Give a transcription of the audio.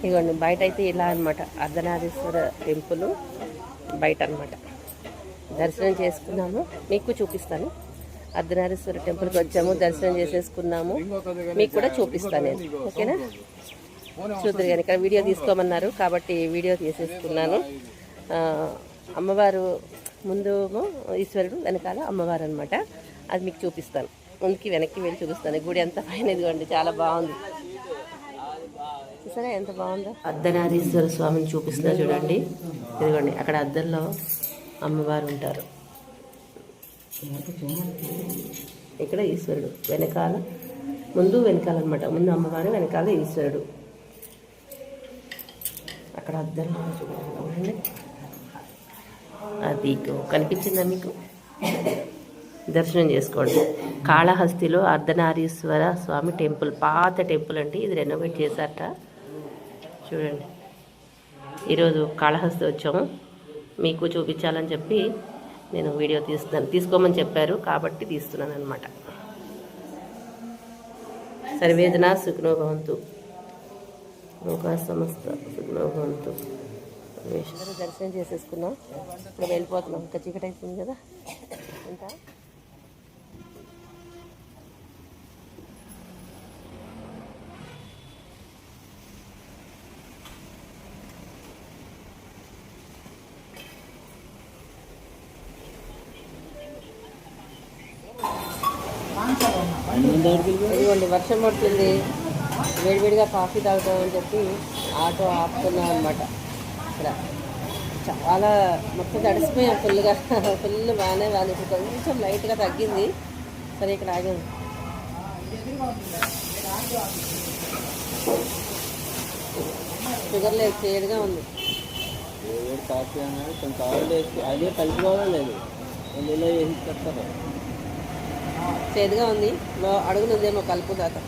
ఇదిగోండి బయట అయితే ఇలా అనమాట, అర్ధనారీశ్వర టెంపుల్ బయట అనమాట. దర్శనం చేసుకున్నాము, మీకు చూపిస్తాను. అర్ధనారీశ్వర టెంపుల్కి వచ్చాము, దర్శనం చేసేసుకున్నాము, మీకు కూడా చూపిస్తాను నేను, ఓకేనా? చూద్దరు కానీ ఇక్కడ వీడియో తీసుకోమన్నారు కాబట్టి వీడియో తీసేసుకున్నాను. అమ్మవారు ముందు ఈశ్వరుడు, వెనకాల అమ్మవారు అనమాట. అది మీకు చూపిస్తాను, ముందుకి వెనక్కి వెళ్ళి చూపిస్తాను. గుడి ఎంత పైన ఇదిగోండి, చాలా బాగుంది. చూసారా ఎంత బాగుందో. అర్ధనారీశ్వర స్వామిని చూపిస్తున్నా చూడండి. ఇదిగోండి అక్కడ అద్దంలో అమ్మవారు ఉంటారు, ఇక్కడ ఈశ్వరుడు, వెనకాల ముందు వెనకాల అనమాట. ముందు అమ్మవారు, వెనకాల ఈశ్వరుడు. అక్కడ అద్దంలో చూడండి, అది కనిపించిందా మీకు? దర్శనం చేసుకోండి. కాళహస్తిలో అర్ధనారీశ్వర స్వామి టెంపుల్, పాత టెంపుల్ అండి. ఇది రెనోవేట్ చేశారట. చూడండి, ఈరోజు కాళహస్తి వచ్చాము, మీకు చూపించాలని చెప్పి నేను వీడియో తీస్తున్నాను. తీసుకోమని చెప్పారు కాబట్టి తీస్తున్నాను అనమాట. సర్వేదన సుఖనో భవంతు, లోకా సమస్త సుఖనో భవంతు. దర్శనం చేసేసుకున్నాం, ఇప్పుడు వెళ్ళిపోతున్నాం. ఇంకా చీకటి అయిపోయింది కదా. ఇంకా ఇదిగోండి వర్షం పడుతుంది, వేడివేడిగా కాఫీ తాగుతామని చెప్పి ఆటో ఆపుతున్నాం అనమాట. ఇక్కడ చాలా మొత్తం తడిసిపోయాం ఫుల్గా, ఫుల్ బాగానే వాళ్ళు. ఇప్పుడు కొంచెం లైట్గా తగ్గింది. సరే ఇక్కడ ఆగాము. షుగర్ లేదు, చేదుగా ఉంది. చేదుగా ఉంది, అడుగునుందేమో కలుపు దాకా.